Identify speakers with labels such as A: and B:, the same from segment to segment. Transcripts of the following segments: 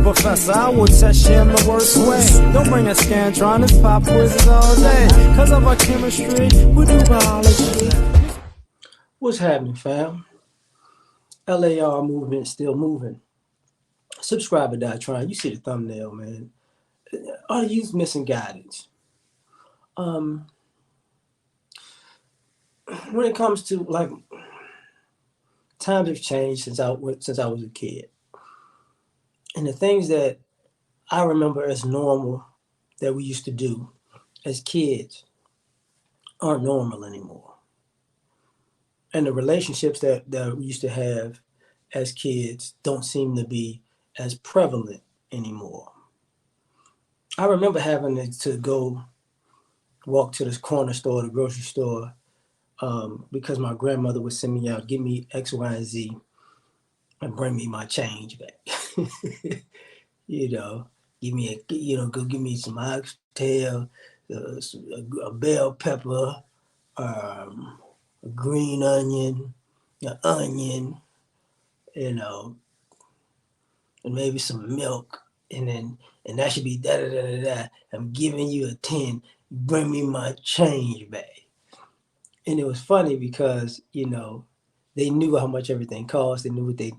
A: professor, I will test you in the worst way. Don't bring a Scantron, pop quizzes all day. Cause of our chemistry, we do biology.
B: What's happening, fam? L.A.R. movement still moving. Subscriber trying. You see the thumbnail, man. Are you missing guidance? When it comes to like times have changed since I was a kid, and the things that I remember as normal that we used to do as kids aren't normal anymore, and the relationships that we used to have as kids don't seem to be as prevalent anymore. I remember having to go walk to this corner store, the grocery store, because my grandmother would send me out, give me X, Y, and Z, and bring me my change back. you know, go give me some oxtail, a bell pepper, a green onion, an onion, you know, and maybe some milk, and that should be da da da da da. I'm giving you a 10. Bring me my change back. And it was funny because they knew how much everything cost. They knew they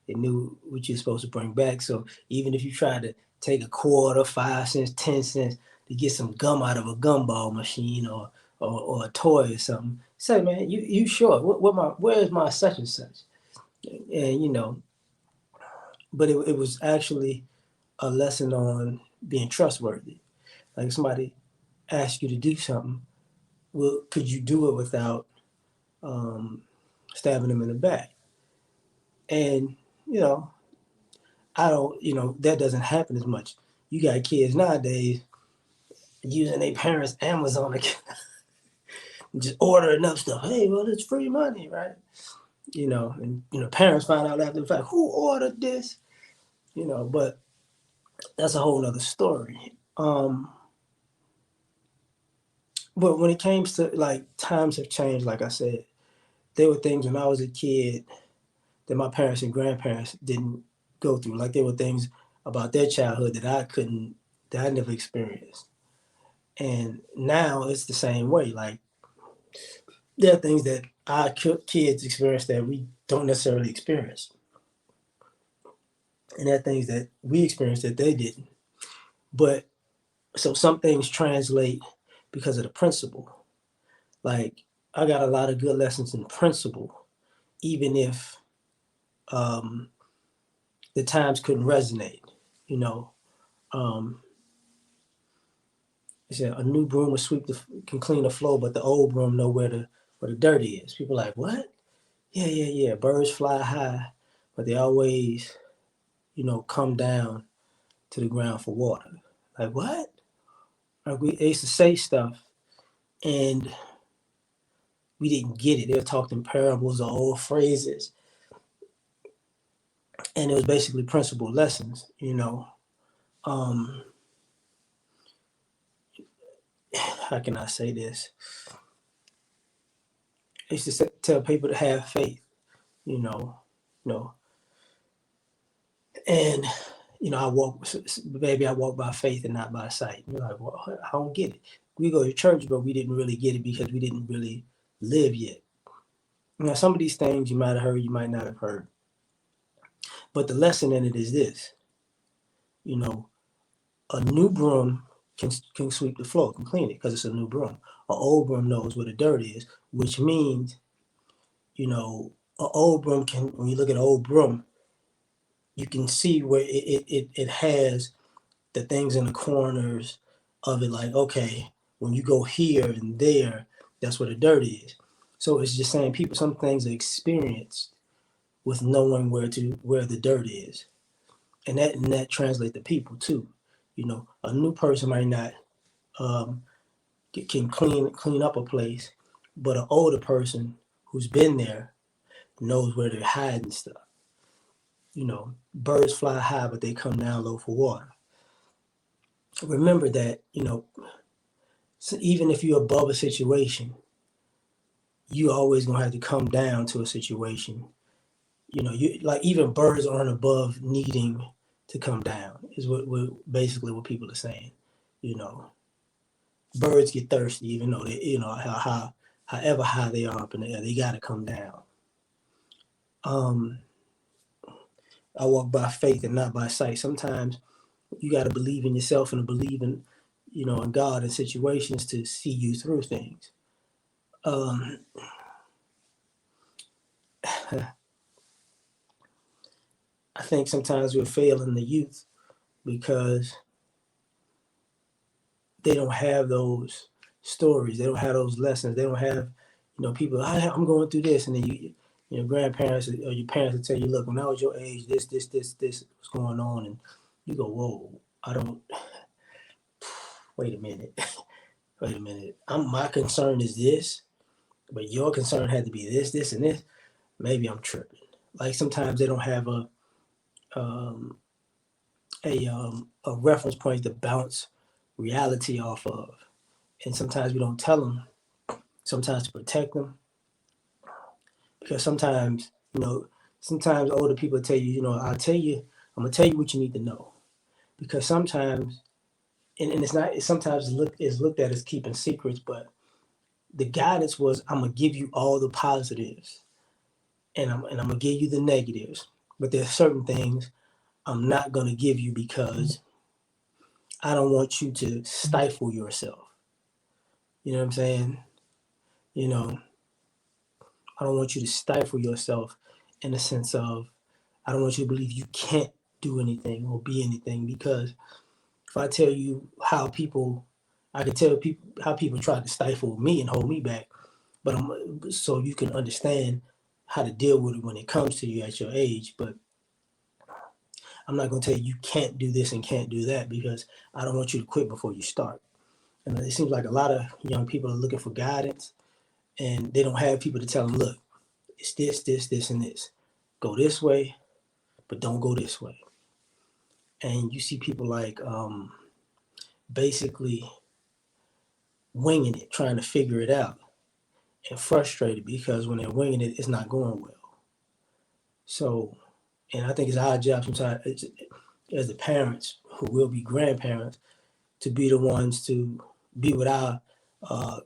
B: knew what you're supposed to bring back. So even if you tried to take a quarter, 5 cents, 10 cents to get some gum out of a gumball machine or a toy or something, say, man, you sure? Where's my such and such? And but it was actually a lesson on being trustworthy. Like if somebody asks you to do something, well, could you do it without stabbing them in the back? And I don't, that doesn't happen as much. You got kids nowadays using their parents' Amazon account, just ordering up stuff. Hey, well, it's free money, right? And parents find out after the fact who ordered this. But that's a whole nother story. But when it comes to like times have changed, like I said, there were things when I was a kid that my parents and grandparents didn't go through. Like there were things about their childhood that I never experienced. And now it's the same way. Like there are things that our kids experience that we don't necessarily experience. And there are things that we experienced that they didn't. But so some things translate because of the principle. Like I got a lot of good lessons in principle, even if the times couldn't resonate. You know, um, they said a new broom will can clean the floor, but the old broom know where the dirt is. People are like, what? Yeah, yeah, yeah. Birds fly high, but they always, come down to the ground for water. Like what? Like they used to say stuff, and we didn't get it. They were talking parables or old phrases, and it was basically principle lessons. Um, how can I say this? I used to tell people to have faith. You know, you know, and I walk by faith and not by sight. You're like, well, I don't get it. We go to church, but we didn't really get it because we didn't really live yet. Some of these things you might have heard, you might not have heard. But the lesson in it is this: a new broom can sweep the floor, can clean it because it's a new broom. An old broom knows where the dirt is, which means, an old broom can. When you look at an old broom, you can see where it has the things in the corners of it, like, okay, when you go here and there, that's where the dirt is. So it's just saying some things are experienced with knowing where the dirt is. And that translates to people too. A new person might not can clean up a place, but an older person who's been there knows where they're hiding stuff. Birds fly high, but they come down low for water. Remember that, so even if you're above a situation, you always gonna have to come down to a situation. You like even birds aren't above needing to come down. Is what basically what people are saying. You know, birds get thirsty, even though they, however high they are up in the air, they got to come down. Um, I walk by faith and not by sight. Sometimes you got to believe in yourself and believe in, in God and situations to see you through things. Um, I think sometimes we're failing the youth because they don't have those stories. They don't have those lessons. They don't have, people. I'm going through this, and then grandparents or your parents will tell you, look, when I was your age, this was going on, and you go, whoa, I don't. Wait a minute. Wait a minute. My concern is this, but your concern had to be this, and this. Maybe I'm tripping. Like sometimes they don't have um, a reference point to bounce reality off of, and sometimes we don't tell them. Sometimes to protect them, because sometimes older people tell you, I'm gonna tell you what you need to know, because sometimes, and it's not. It's sometimes looked at as keeping secrets, but the guidance was, I'm gonna give you all the positives, and I'm gonna give you the negatives, but there's certain things I'm not gonna give you because I don't want you to stifle yourself. You know what I'm saying? You know, I don't want you to stifle yourself in the sense of, I don't want you to believe you can't do anything or be anything, because if I tell you I can tell people how people try to stifle me and hold me back, but so you can understand how to deal with it when it comes to you at your age. But I'm not going to tell you can't do this and can't do that, because I don't want you to quit before you start. And it seems like a lot of young people are looking for guidance, and they don't have people to tell them, look, it's this, and this. Go this way, but don't go this way. And you see people like basically winging it, trying to figure it out, and frustrated because when they're winging it, it's not going well. So, and I think it's our job sometimes as the parents who will be grandparents to be the ones to be what our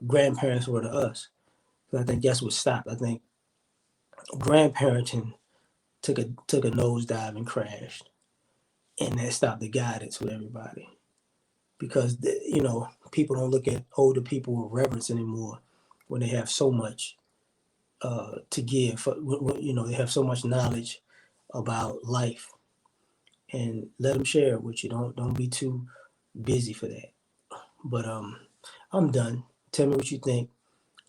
B: grandparents were to us. So I think that's what stopped. I think grandparenting took a nosedive and crashed, and that stopped the guidance with everybody, because people don't look at older people with reverence anymore when they have so much to give. They have so much knowledge about life, and let them share it with you. Don't be too busy for that. But I'm done. Tell me what you think.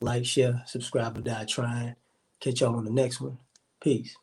B: Like, share, subscribe, or die trying. Catch y'all on the next one. Peace.